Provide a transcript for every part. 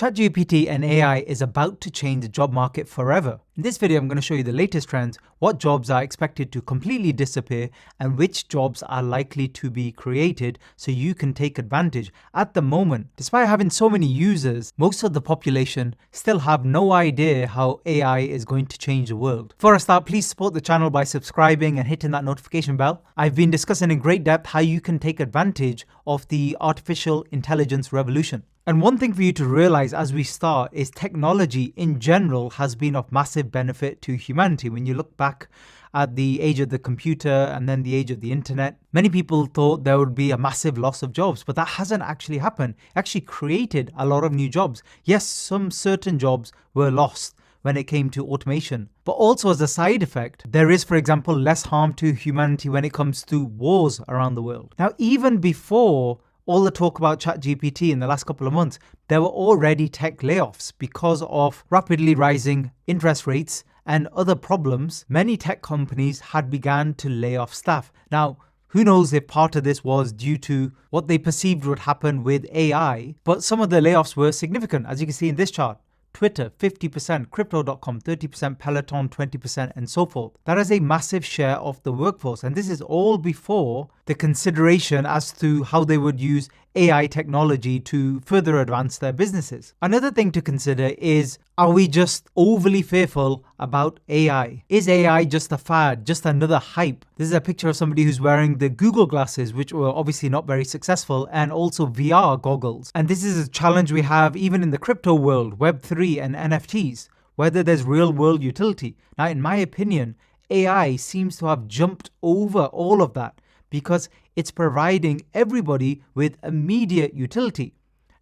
ChatGPT and AI is about to change the job market forever. In this video, I'm going to show you the latest trends, what jobs are expected to completely disappear, and which jobs are likely to be created so you can take advantage. At the moment, despite having so many users, most of the population still have no idea how AI is going to change the world. Before I start, please support the channel by subscribing and hitting that notification bell. I've been discussing in great depth how you can take advantage of the artificial intelligence revolution. And one thing for you to realize as we start is technology in general has been of massive benefit to humanity. When you look back at the age of the computer and then the age of the internet, many people thought there would be a massive loss of jobs, but that hasn't actually happened. It actually created a lot of new jobs. Yes, some certain jobs were lost when it came to automation. But also as a side effect, there is, for example, less harm to humanity when it comes to wars around the world. Now, even before all the talk about ChatGPT in the last couple of months, there were already tech layoffs because of rapidly rising interest rates and other problems. Many tech companies had begun to lay off staff. Now, who knows if part of this was due to what they perceived would happen with AI, but some of the layoffs were significant, as you can see in this chart. Twitter, 50%, Crypto.com, 30%, Peloton, 20%, and so forth. That is a massive share of the workforce. And this is all before the consideration as to how they would use AI technology to further advance their businesses. Another thing to consider is, are we just overly fearful about AI? Is AI just a fad, just another hype? This is a picture of somebody who's wearing the Google glasses, which were obviously not very successful, and also VR goggles. And this is a challenge we have even in the crypto world, Web3 and NFTs, whether there's real world utility. Now, in my opinion, AI seems to have jumped over all of that because it's providing everybody with immediate utility.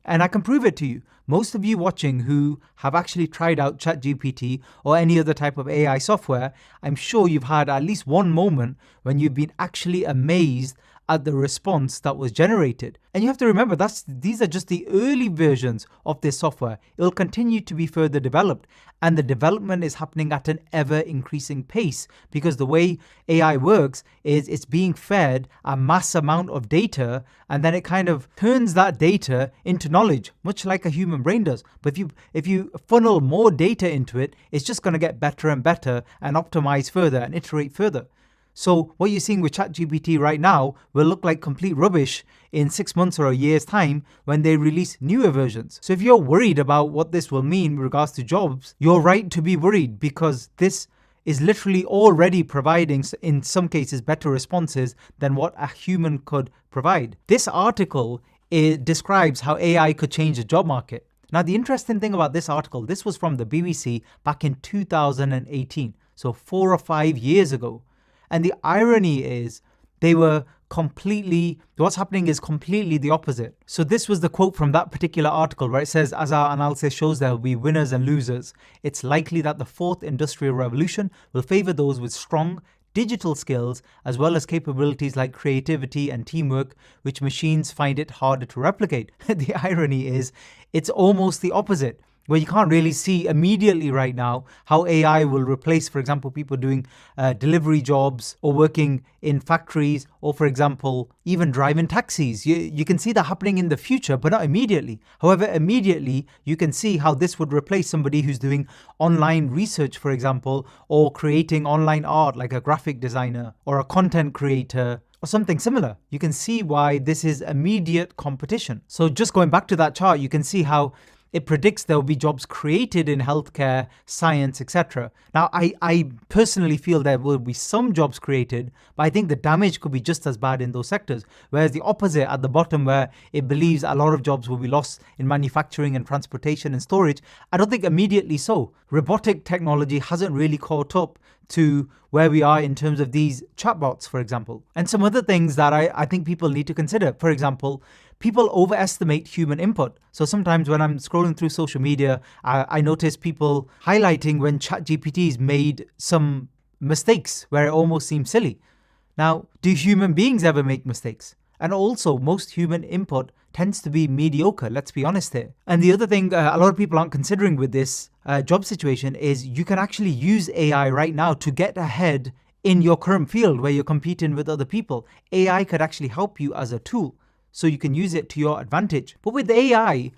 And I can prove it to you. Most of you watching who have actually tried out ChatGPT or any other type of AI software, I'm sure you've had at least one moment when you've been actually amazed at the response that was generated. And you have to remember these are just the early versions of this software. It will continue to be further developed, and the development is happening at an ever increasing pace because the way AI works is it's being fed a mass amount of data, and then it kind of turns that data into knowledge, much like a human brain does. But if you funnel more data into it, it's just going to get better and better and optimize further and iterate further. So what you're seeing with ChatGPT right now will look like complete rubbish in 6 months or a year's time when they release newer versions. So if you're worried about what this will mean with regards to jobs, you're right to be worried because this is literally already providing, in some cases, better responses than what a human could provide. This article describes how AI could change the job market. Now, the interesting thing about this article, this was from the BBC back in 2018, so 4 or 5 years ago. And the irony is what's happening is completely the opposite. So this was the quote from that particular article where it says, as our analysis shows, there will be winners and losers. It's likely that the fourth industrial revolution will favor those with strong digital skills as well as capabilities like creativity and teamwork, which machines find it harder to replicate. The irony is it's almost the opposite, where you can't really see immediately right now how AI will replace, for example, people doing delivery jobs or working in factories or, for example, even driving taxis. You can see that happening in the future, but not immediately. However, immediately you can see how this would replace somebody who's doing online research, for example, or creating online art like a graphic designer or a content creator or something similar. You can see why this is immediate competition. So just going back to that chart, you can see how it predicts there will be jobs created in healthcare, science, etc. Now, I personally feel there will be some jobs created, but I think the damage could be just as bad in those sectors. Whereas the opposite at the bottom, where it believes a lot of jobs will be lost in manufacturing and transportation and storage, I don't think immediately so. Robotic technology hasn't really caught up to where we are in terms of these chatbots, for example. And some other things that I think people need to consider. For example, people overestimate human input. So sometimes when I'm scrolling through social media, I notice people highlighting when ChatGPT's made some mistakes where it almost seems silly. Now, do human beings ever make mistakes? And also, most human input tends to be mediocre, let's be honest here. And the other thing a lot of people aren't considering with this job situation is you can actually use AI right now to get ahead in your current field where you're competing with other people. AI could actually help you as a tool, so you can use it to your advantage. But with AI,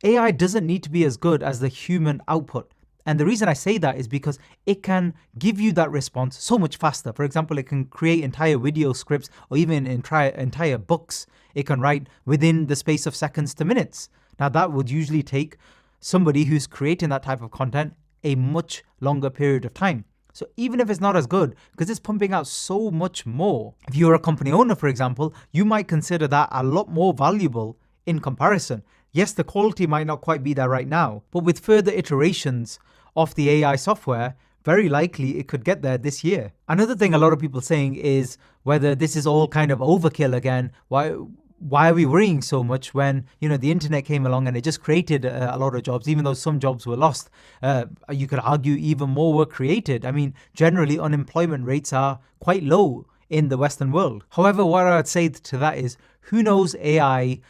AI doesn't need to be as good as the human output. And the reason I say that is because it can give you that response so much faster. For example, it can create entire video scripts or even entire books. It can write within the space of seconds to minutes. Now, that would usually take somebody who's creating that type of content a much longer period of time. So even if it's not as good, because it's pumping out so much more, if you're a company owner, for example, you might consider that a lot more valuable in comparison. Yes, the quality might not quite be there right now, but with further iterations of the AI software, very likely it could get there this year. Another thing a lot of people saying is whether this is all kind of overkill again. Why are we worrying so much when, the internet came along and it just created a lot of jobs, even though some jobs were lost? You could argue even more were created. I mean, generally unemployment rates are quite low in the Western world. However, what I would say to that is, who knows AI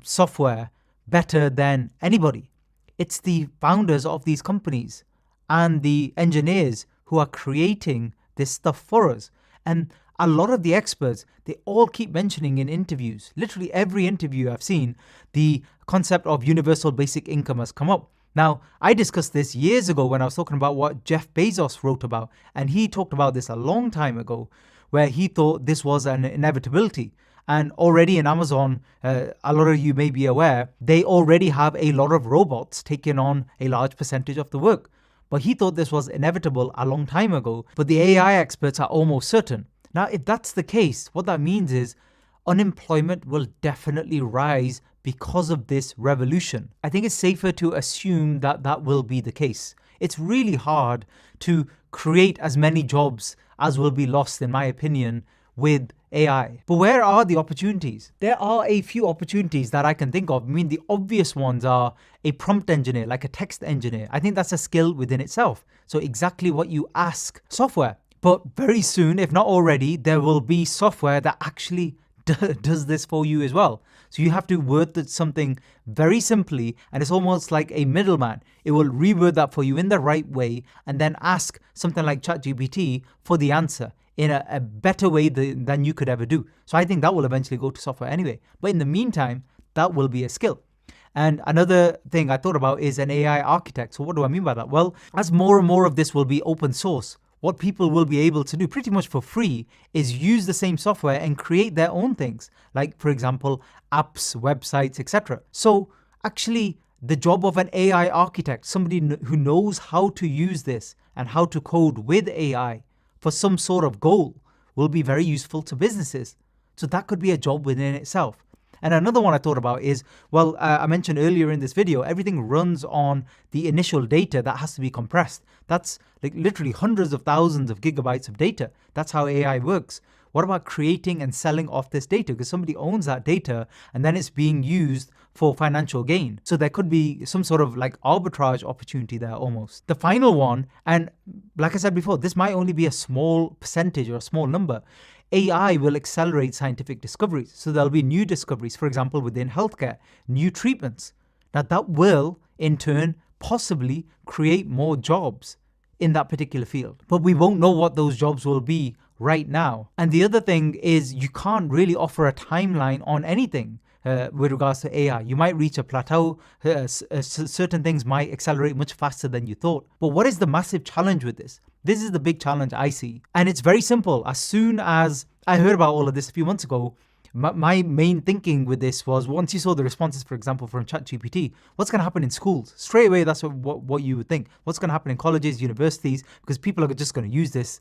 software better than anybody? It's the founders of these companies and the engineers who are creating this stuff for us. And a lot of the experts, they all keep mentioning in interviews, literally every interview I've seen, the concept of universal basic income has come up. Now, I discussed this years ago when I was talking about what Jeff Bezos wrote about, and he talked about this a long time ago, where he thought this was an inevitability. And already in Amazon, a lot of you may be aware, they already have a lot of robots taking on a large percentage of the work. But he thought this was inevitable a long time ago, but the AI experts are almost certain. Now, if that's the case, what that means is unemployment will definitely rise because of this revolution. I think it's safer to assume that that will be the case. It's really hard to create as many jobs as will be lost, in my opinion, with AI. But where are the opportunities? There are a few opportunities that I can think of. I mean, the obvious ones are a prompt engineer, like a text engineer. I think that's a skill within itself. So exactly what you ask software. But very soon, if not already, there will be software that actually does this for you as well. So you have to word something very simply, and it's almost like a middleman. It will reword that for you in the right way and then ask something like ChatGPT for the answer in a better way than you could ever do. So I think that will eventually go to software anyway. But in the meantime, that will be a skill. And another thing I thought about is an AI architect. So what do I mean by that? Well, as more and more of this will be open source, what people will be able to do pretty much for free is use the same software and create their own things, like, for example, apps, websites, etc. So actually, the job of an AI architect, somebody who knows how to use this and how to code with AI for some sort of goal, will be very useful to businesses. So that could be a job within itself. And another one I thought about is, well, I mentioned earlier in this video, everything runs on the initial data that has to be compressed. That's like literally hundreds of thousands of gigabytes of data. That's how AI works. What about creating and selling off this data? Because somebody owns that data and then it's being used for financial gain. So there could be some sort of like arbitrage opportunity there almost. The final one, and like I said before, this might only be a small percentage or a small number. AI will accelerate scientific discoveries. So there'll be new discoveries, for example, within healthcare, new treatments. Now that will, in turn, possibly create more jobs in that particular field. But we won't know what those jobs will be right now. And the other thing is you can't really offer a timeline on anything with regards to AI. You might reach a plateau. Certain things might accelerate much faster than you thought. But what is the massive challenge with this? This is the big challenge I see. And it's very simple. As soon as I heard about all of this a few months ago, my main thinking with this was, once you saw the responses, for example, from ChatGPT, what's going to happen in schools? Straight away, that's what you would think. What's going to happen in colleges, universities? Because people are just going to use this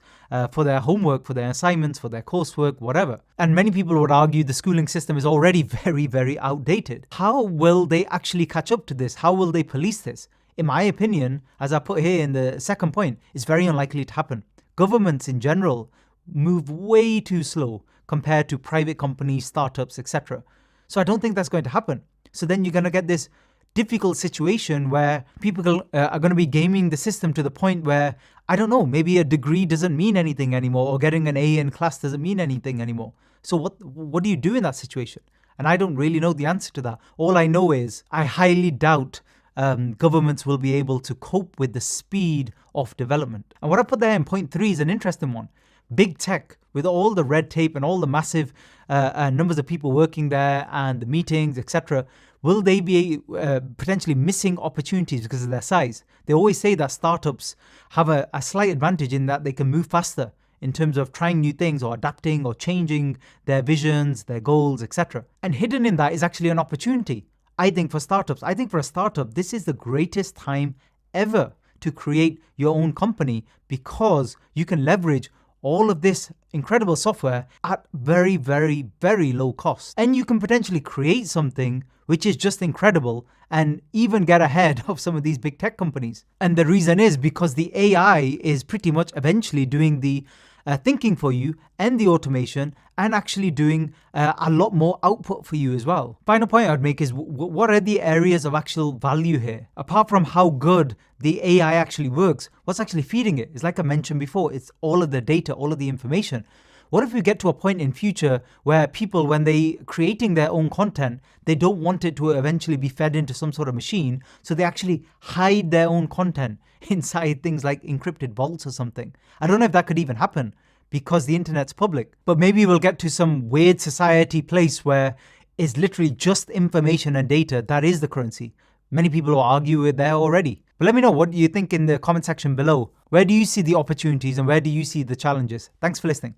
for their homework, for their assignments, for their coursework, whatever. And many people would argue the schooling system is already very, very outdated. How will they actually catch up to this? How will they police this? In my opinion, as I put here in the second point, it's very unlikely to happen. Governments in general move way too slow compared to private companies, startups, etc. So I don't think that's going to happen. So then you're going to get this difficult situation where people are going to be gaming the system to the point where, I don't know, maybe a degree doesn't mean anything anymore, or getting an A in class doesn't mean anything anymore. So what do you do in that situation? And I don't really know the answer to that. All I know is I highly doubt governments will be able to cope with the speed of development. And what I put there in point 3 is an interesting one. Big tech, with all the red tape and all the massive numbers of people working there and the meetings, etc., will they be potentially missing opportunities because of their size? They always say that startups have a slight advantage in that they can move faster in terms of trying new things or adapting or changing their visions, their goals, etc. And hidden in that is actually an opportunity, I think, for startups. I think for a startup, this is the greatest time ever to create your own company because you can leverage all of this incredible software at very, very, very low cost. And you can potentially create something which is just incredible and even get ahead of some of these big tech companies. And the reason is because the AI is pretty much eventually doing the thinking for you and the automation and actually doing a lot more output for you as well. Final point I'd make is what are the areas of actual value here? Apart from how good the AI actually works, what's actually feeding it? It's like I mentioned before, it's all of the data, all of the information. What if we get to a point in future where people, when they creating their own content, they don't want it to eventually be fed into some sort of machine, so they actually hide their own content inside things like encrypted vaults or something. I don't know if that could even happen because the internet's public, but maybe we'll get to some weird society place where it's literally just information and data that is the currency. Many people will argue with there already. But let me know what you think in the comment section below. Where do you see the opportunities and where do you see the challenges? Thanks for listening.